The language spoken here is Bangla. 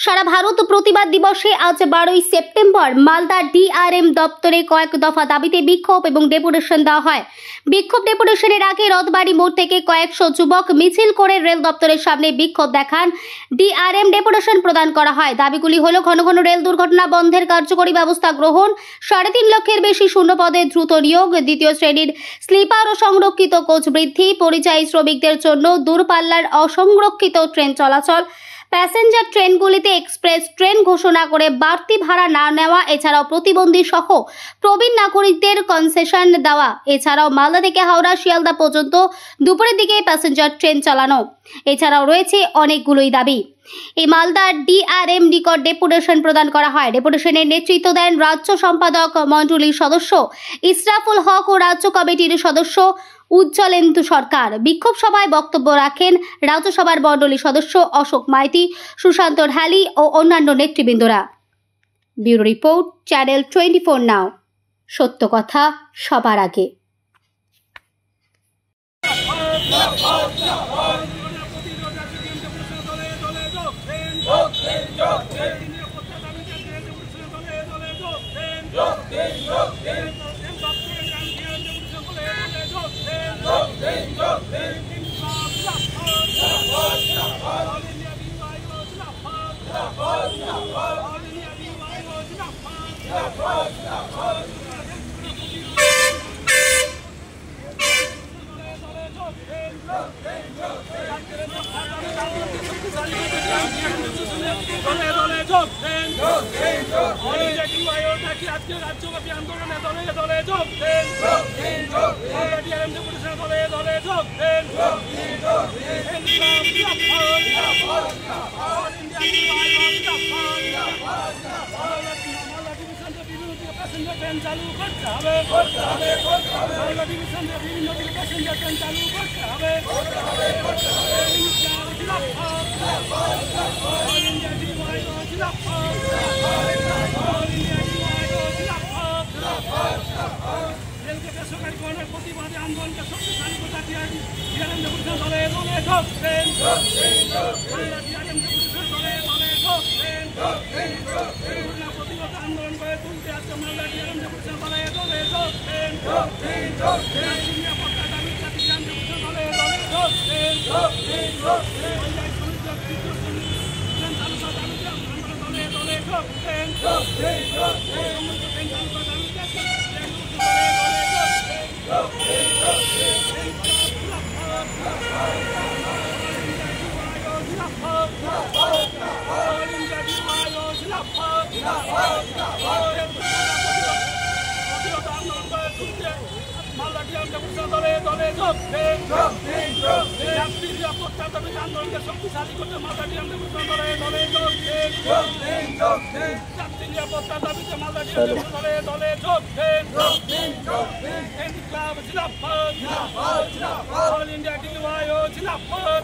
সারা ভারত প্রতিবাদ দিবসে আজ 12ই সেপ্টেম্বর মালদা ডিআরএম দপ্তরে কয়েক দফা দাবিতে বিক্ষোভ এবং ডেপুটেশন দেওয়া হয়। বিক্ষোভ ডেপুটেশনের আগে রথবাড়ি মোড় থেকে কয়েকশো যুবক মিছিল করে রেল দপ্তরের সামনে বিক্ষোভ দেখান। ডিআরএম ডেপুটেশন প্রদান করা হয়। দাবিগুলি হল ঘন ঘন রেল দুর্ঘটনা বন্ধের কার্যকরী ব্যবস্থা গ্রহণ, 3.5 লাখের বেশি শূন্য পদে দ্রুত নিয়োগ, দ্বিতীয় শ্রেণীর স্লিপার ও সংরক্ষিত কোচ বৃদ্ধি, পরিযায়ী শ্রমিকদের জন্য দূরপাল্লার অসংরক্ষিত ট্রেন চলাচল, প্যাসেঞ্জার ট্রেনগুলিতে এক্সপ্রেস ট্রেন ঘোষণা করে বাড়তি ভাড়া না নেওয়া, এছাড়াও প্রতিবন্ধী সহ প্রবীণ নাগরিকদের কনসেশন দেওয়া, এছাড়াও মালদা থেকে হাওড়া শিয়ালদা পর্যন্ত দুপুরের দিকে প্যাসেঞ্জার ট্রেন চালানো, এছাড়াও রয়েছে অনেকগুলোই দাবি। এই মালদা ডিআরএম নিকট ডেপুটেশন প্রদান করা হয়। ডেপুটেশনের নেতৃত্ব দেন রাজ্য সম্পাদক মণ্ডলীর সদস্য ইসরাফুল হক ও রাজ্য কমিটির সদস্য উজ্জ্বলেন্দু সরকার। বিক্ষোভ সভায় বক্তব্য রাখেন রাজ্যসভার মণ্ডলীর সদস্য অশোক মাইতি, সুশান্ত ঢালি ও অন্যান্য নেতৃবৃন্দরা। ব্যুরো রিপোর্ট, চ্যানেল 24 নাও। সত্য কথা সবার আগে। রাজ্যব্যাপী আন্দোলনে দলে দলে যোগ দেন, ডিআরএম ডেপুটেশন দলে দলে যোগ দেন, প্যাসেঞ্জার ট্রেন চালু করতে হবে, বিভিন্ন প্যাসেঞ্জার ট্রেন চালু করতে হবে, বেসরকারীকরণের প্রতিবাদে আন্দোলনকে শক্তিশালী করতে ডিআরএম ডেপুটেশন দলে দলে যোগ দেন, ডিআরএম ডেপুটেশন দলে দলে যোগ দেন, প্রতিবাদ আন্দোলন করে তুলতে আজকে মালদা ডিআরএম ডেপুটেশন দলে দলে যোগ দেন, নিরাপত্তা দাবিতে ডিআরএম ডেপুটেশন দলে দলে যোগ দেন, দলে দলে যোগ দেন, আন্দোলনকে শক্তিশালী করতে মালদা ডিআরএম ডেপুটেশন দলে দলে যোগ দেন, যাত্রী নিরাপত্তার দাবিতে মালদা ডিআরএম ডেপুটেশন দলে দলে যোগ দেন, ক্লাব জিলাফত, অল ইন্ডিয়া ডিওয়াইও জিলাফত,